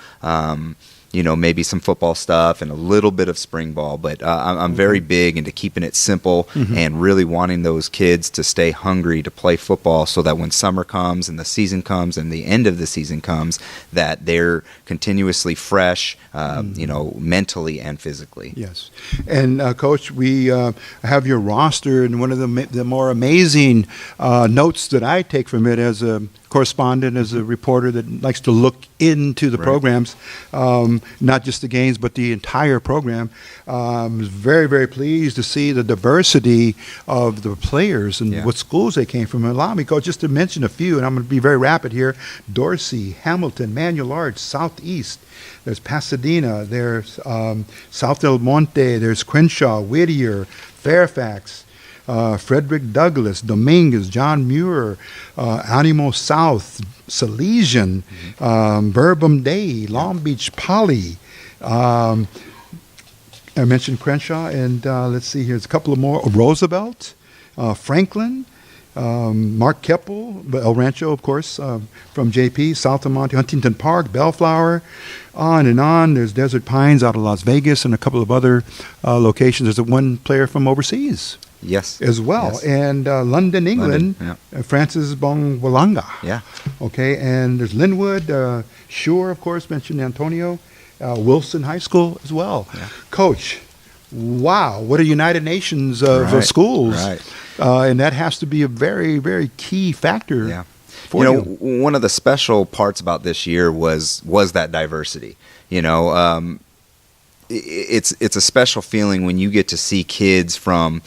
maybe some football stuff and a little bit of spring ball. But I'm very big into keeping it simple and really wanting those kids to stay hungry to play football so that when summer comes and the season comes and the end of the season comes, that they're continuously fresh, mentally and physically. Yes. And, Coach, we have your roster, and one of the more amazing notes that I take from it as a correspondent, as a reporter that likes to look into the right. programs, not just the games, but the entire program. I was very, very pleased to see the diversity of the players and yeah. what schools they came from. Allow me, Coach, just to mention a few, and I'm going to be very rapid here. Dorsey, Hamilton, Manual Arts, Southeast. There's Pasadena. There's South Del Monte. There's Crenshaw, Whittier, Fairfax. Frederick Douglass, Dominguez, John Muir, Animo South, Salesian, Bourbon Day, Long Beach Poly. I mentioned Crenshaw, and let's see here, there's a couple of more. Roosevelt, Franklin, Mark Keppel, El Rancho, of course, from JP, South Monte, Huntington Park, Bellflower, on and on. There's Desert Pines out of Las Vegas and a couple of other locations. There's one player from overseas. Yes. As well. Yes. And London, England, yeah. Francis Bongwalanga. Yeah. Okay, and there's Linwood, Shore, of course, mentioned Antonio, Wilson High School as well. Yeah. Coach, wow, what a United Nations of right. schools. Right. And that has to be a very, very key factor. Yeah. One of the special parts about this year was that diversity. It's a special feeling when you get to see kids from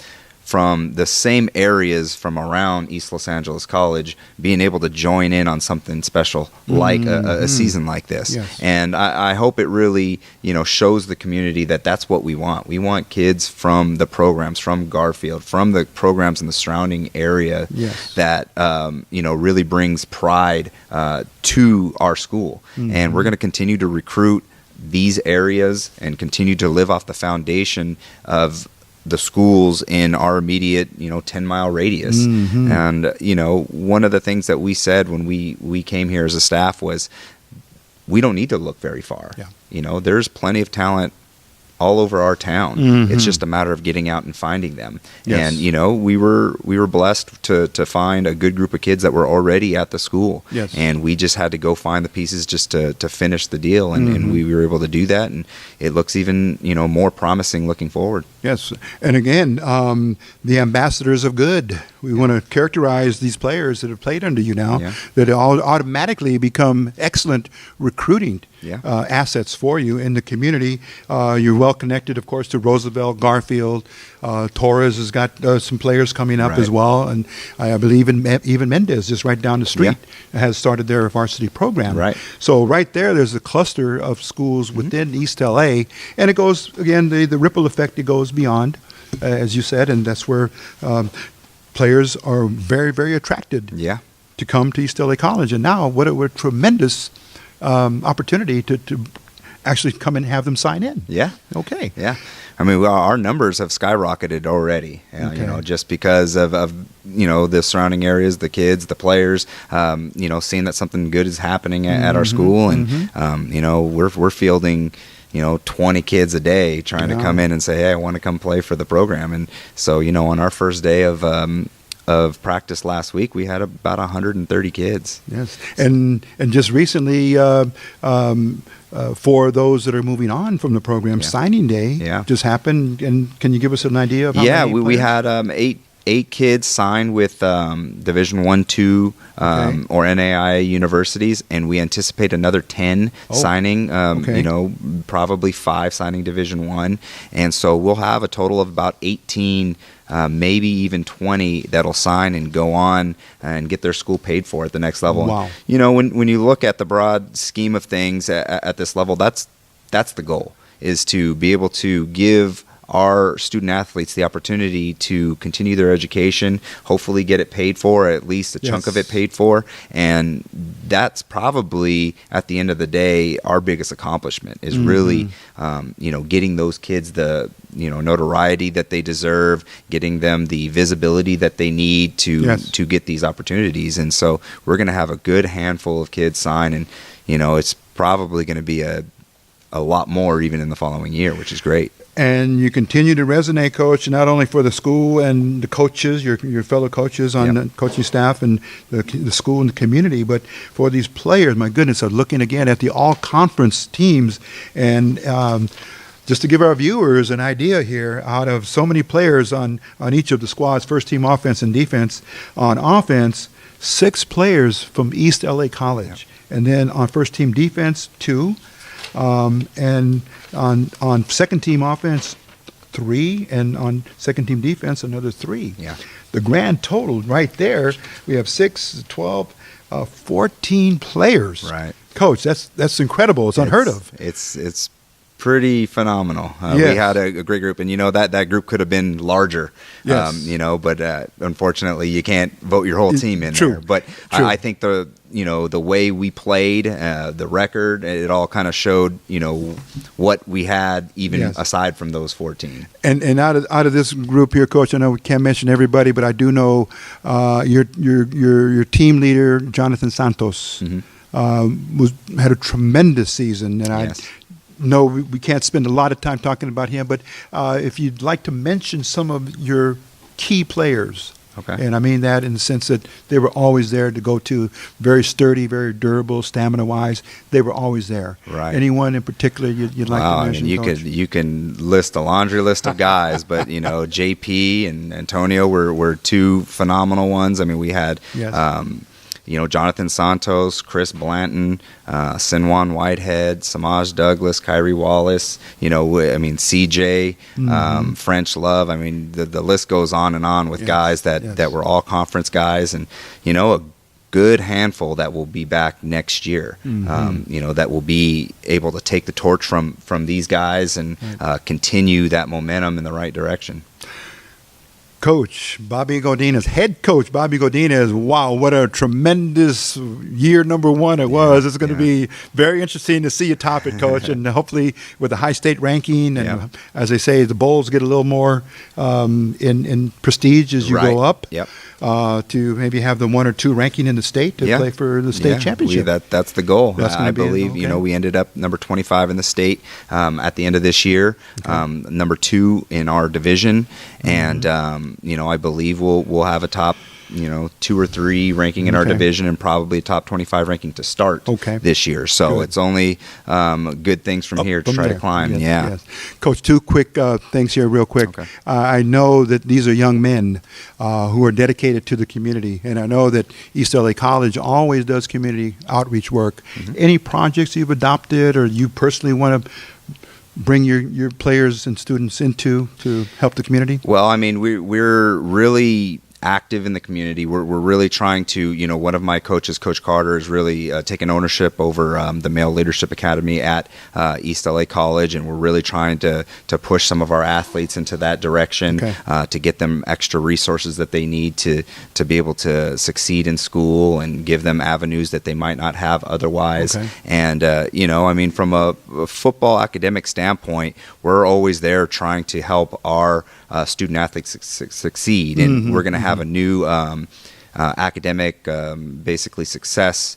the same areas from around East Los Angeles College being able to join in on something special like a season like this. Yes. And I hope it really, shows the community that that's what we want. We want kids from the programs, from Garfield, from the programs in the surrounding area yes. that, really brings pride to our school. And we're going to continue to recruit these areas and continue to live off the foundation of the schools in our immediate, 10-mile radius. And, one of the things that we said when we came here as a staff was we don't need to look very far. Yeah. There's plenty of talent all over our town. It's just a matter of getting out and finding them. Yes. And we were blessed to find a good group of kids that were already at the school. Yes. And we just had to go find the pieces just to finish the deal, and we were able to do that, and it looks even more promising looking forward. Yes. And again, the ambassadors of good. We want to characterize these players that have played under you now, that all automatically become excellent recruiting assets for you in the community. You're well connected, of course, to Roosevelt, Garfield. Torres has got some players coming up as well. And I believe even Mendez, just right down the street, has started their varsity program. Right. So right there's a cluster of schools within East LA. And it goes, again, the ripple effect, it goes beyond, as you said, and that's where players are very, very attracted to come to East LA College. And now, what a tremendous opportunity to actually come and have them sign in. Yeah. Okay. Yeah. I mean, our numbers have skyrocketed already, just because of the surrounding areas, the kids, the players, seeing that something good is happening at our school. And, we're fielding, 20 kids a day trying to come in and say, hey, I want to come play for the program. And so, on our first day of practice last week, we had about 130 kids. Yes. And just recently, for those that are moving on from the program, signing day just happened. And can you give us an idea of how many we had eight kids signed with Division I, II, or NAIA universities, and we anticipate another 10 signing. Probably 5 signing Division I, and so we'll have a total of about 18. Maybe even 20 that'll sign and go on and get their school paid for at the next level. Wow. And, when you look at the broad scheme of things at this level, that's the goal, is to be able to give our student athletes the opportunity to continue their education, hopefully get it paid for, at least a chunk of it paid for. And that's probably, at the end of the day, our biggest accomplishment is really, getting those kids the, notoriety that they deserve, getting them the visibility that they need to get these opportunities. And so we're going to have a good handful of kids sign, and, it's probably going to be a lot more even in the following year, which is great. And you continue to resonate, Coach, not only for the school and the coaches, your fellow coaches on the coaching staff and the school and the community, but for these players, my goodness, are looking again at the all-conference teams. And just to give our viewers an idea here, out of so many players on each of the squads, first-team offense and defense, on offense, 6 players from East LA College. And then on first-team defense, 2. And on second team offense, 3, and on second team defense, another 3. Yeah. The grand total right there, we have 6, 12, 14 players. Right. Coach, that's incredible. It's unheard of. It's pretty phenomenal. We had a great group, and that group could have been larger. Yes. But unfortunately, you can't vote your whole team in there. But I think the way we played, the record, it all kind of showed what we had even aside from those 14. And out of this group here, Coach, I know we can't mention everybody, but I do know your team leader, Jonathan Santos, had a tremendous season, and No, we can't spend a lot of time talking about him, but if you'd like to mention some of your key players, and I mean that in the sense that they were always there to go to, very sturdy, very durable, stamina-wise, they were always there. Right. Anyone in particular you'd like to mention? You can list a laundry list of guys, but JP and Antonio were 2 phenomenal ones. I mean, we had. Jonathan Santos, Chris Blanton, Sinwan Whitehead, Samaj Douglas, Kyrie Wallace, CJ, French Love. I mean, the list goes on and on with guys that were all conference guys, and, a good handful that will be back next year, that will be able to take the torch from these guys and continue that momentum in the right direction. Coach Bobby Godinez, head coach Bobby Godinez. Wow, what a tremendous year number 1 it was. It's going to be very interesting to see you top it, Coach, and hopefully with a high state ranking, and as they say, the bowls get a little more in prestige as you go up. Yep. To maybe have the 1 or 2 ranking in the state to play for the state championship. That's the goal. I believe we ended up number 25 in the state at the end of this year, number 2 in our division, and I believe we'll have a top 2 or 3 ranking in our division, and probably a top 25 ranking to start this year. So it's only good things from here to try to climb. Yes. Coach, 2 quick things here real quick. I know that these are young men who are dedicated to the community, and I know that East LA College always does community outreach work. Any projects you've adopted or you personally want to bring your players and students into to help the community? Well, I mean, we're really active in the community. We're really trying to, one of my coaches, Coach Carter, is really taking ownership over the Male Leadership Academy at East LA College, and we're really trying to push some of our athletes into that direction, to get them extra resources that they need to be able to succeed in school and give them avenues that they might not have otherwise. And, from a football academic standpoint, we're always there trying to help our student athletes succeed. And we're going to have a new academic, basically success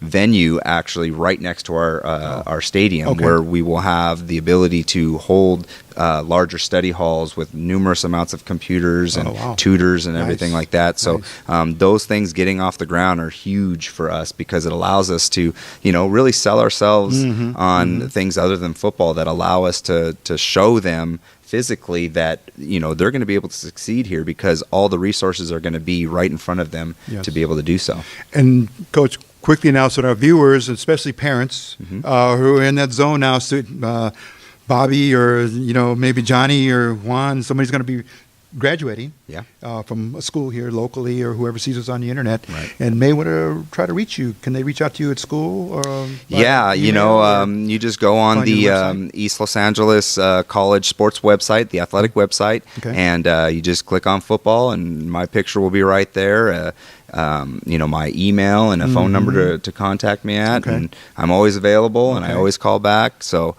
venue actually right next to our stadium, where we will have the ability to hold larger study halls with numerous amounts of computers and tutors and everything like that. So those things getting off the ground are huge for us, because it allows us to really sell ourselves on things other than football that allow us to show them physically that they're going to be able to succeed here, because all the resources are going to be right in front of them to be able to do so. And Coach, quickly now, so that our viewers, especially parents who are in that zone now, Bobby or maybe Johnny or Juan, somebody's going to be graduating from a school here locally, or whoever sees us on the internet, and may want to try to reach you. Can they reach out to you at school? Or you just go on the East Los Angeles College sports website, the athletic website, and you just click on football, and my picture will be right there. My email and a phone number to contact me at, and I'm always available, and I always call back. So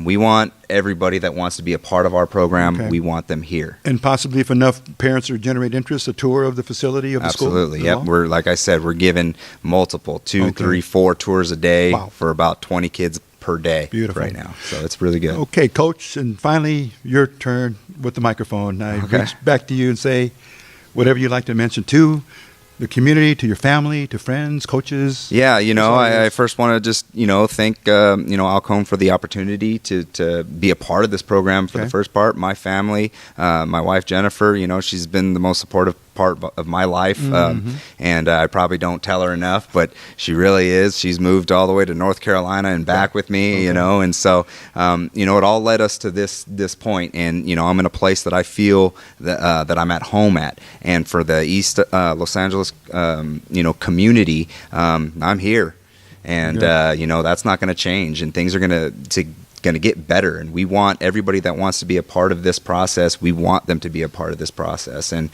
we want everybody that wants to be a part of our program, we want them here. And possibly, if enough parents are generate interest, a tour of the facility of the school? Absolutely, yep. We're, like I said, we're giving multiple, 2, 3, 4 tours a day for about 20 kids per day right now. So it's really good. Okay, Coach, and finally, your turn with the microphone. I reach back to you and say whatever you'd like to mention to the community, to your family, to friends, coaches. Yeah, I first want to just, thank, Alcone for the opportunity to be a part of this program for the first part. My family, my wife, Jennifer, she's been the most supportive part of my life, and I probably don't tell her enough, but she really is. She's moved all the way to North Carolina and back with me, and so, it all led us to this point, and, I'm in a place that I feel that I'm at home at, and for the East Los Angeles, community, I'm here, and, that's not going to change, and things are going to get better, and we want everybody that wants to be a part of this process, we want them to be a part of this process, and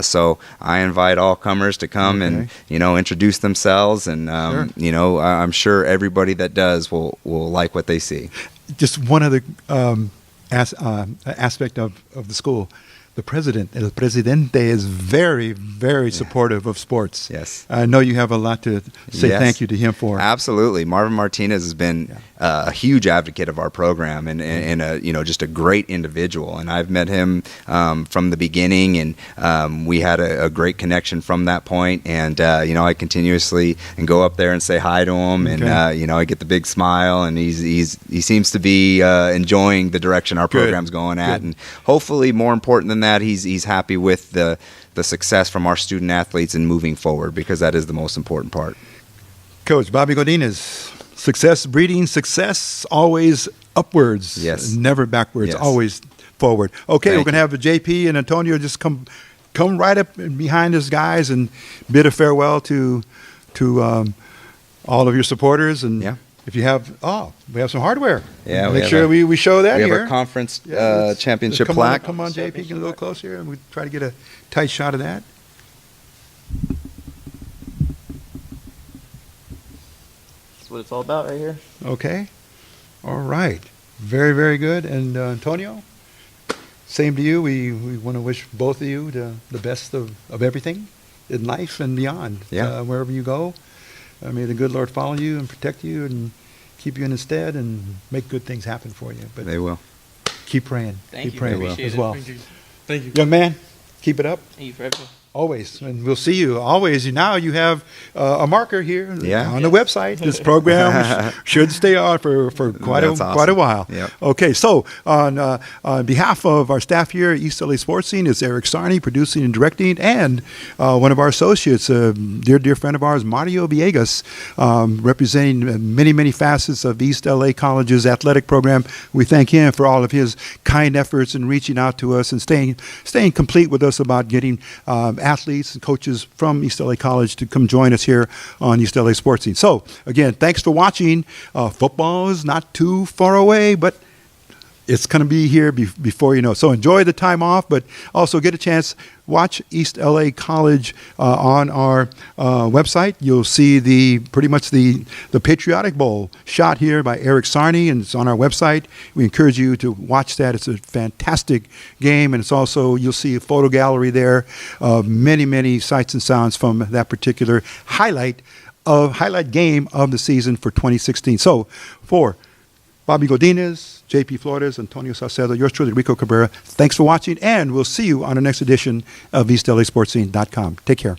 so I invite all comers to come and introduce themselves, and I'm sure everybody that does will like what they see. Just one other aspect of the school. The president, El Presidente, is very, very supportive of sports. Yes. I know you have a lot to say thank you to him for. Absolutely. Marvin Martinez has been a huge advocate of our program, and just a great individual. And I've met him from the beginning, and we had a great connection from that point. And, I continuously go up there and say hi to him, and, I get the big smile, and he seems to be enjoying the direction our program's going at. And hopefully, more important than that, he's happy with the success from our student athletes and moving forward, because that is the most important part. Coach Bobby Godinez, success breeding success, always upwards, never backwards, always forward. Okay, we're going to have JP and Antonio just come right up behind us guys and bid a farewell to all of your supporters, and if you have, we have some hardware. Yeah, make sure we show that here. We have our conference championship plaque. Come on, JP, get a little closer here, and we try to get a tight shot of that. That's what it's all about right here. Okay. All right. Very, very good. And Antonio, same to you. We want to wish both of you the best of everything in life and beyond. Wherever you go. May the good Lord follow you and protect you and keep you in his stead and make good things happen for you. But they will. Keep praying. Thank keep praying you. as well. Thank you. Young man, keep it up. Thank you for everything. Always, and we'll see you always. Now you have a marker here Yeah. on the website. This program should stay on for quite That's quite a awesome. while. Yep. Okay, so on behalf of our staff here at East LA Sports Scene, it's Eric Sarney producing and directing, and one of our associates, dear friend of ours, Mario Villegas, representing many facets of East LA College's athletic program. We thank him for all of his kind efforts in reaching out to us and staying complete with us about getting athletes and coaches from East LA College to come join us here on East LA Sports Scene. So, again, thanks for watching. Football is not too far away, but it's going to be here before you know. So enjoy the time off, but also get a chance, watch East LA College on our website. You'll see pretty much the Patriotic Bowl shot here by Eric Sarney, and it's on our website. We encourage you to watch that. It's a fantastic game, and it's also, you'll see a photo gallery there of many sights and sounds from that particular highlight game of the season for 2016. So for Bobby Godinez, JP Flores, Antonio Salcedo, yours truly, Rico Cabrera. Thanks for watching, and we'll see you on the next edition of EastLASportsScene.com. Take care.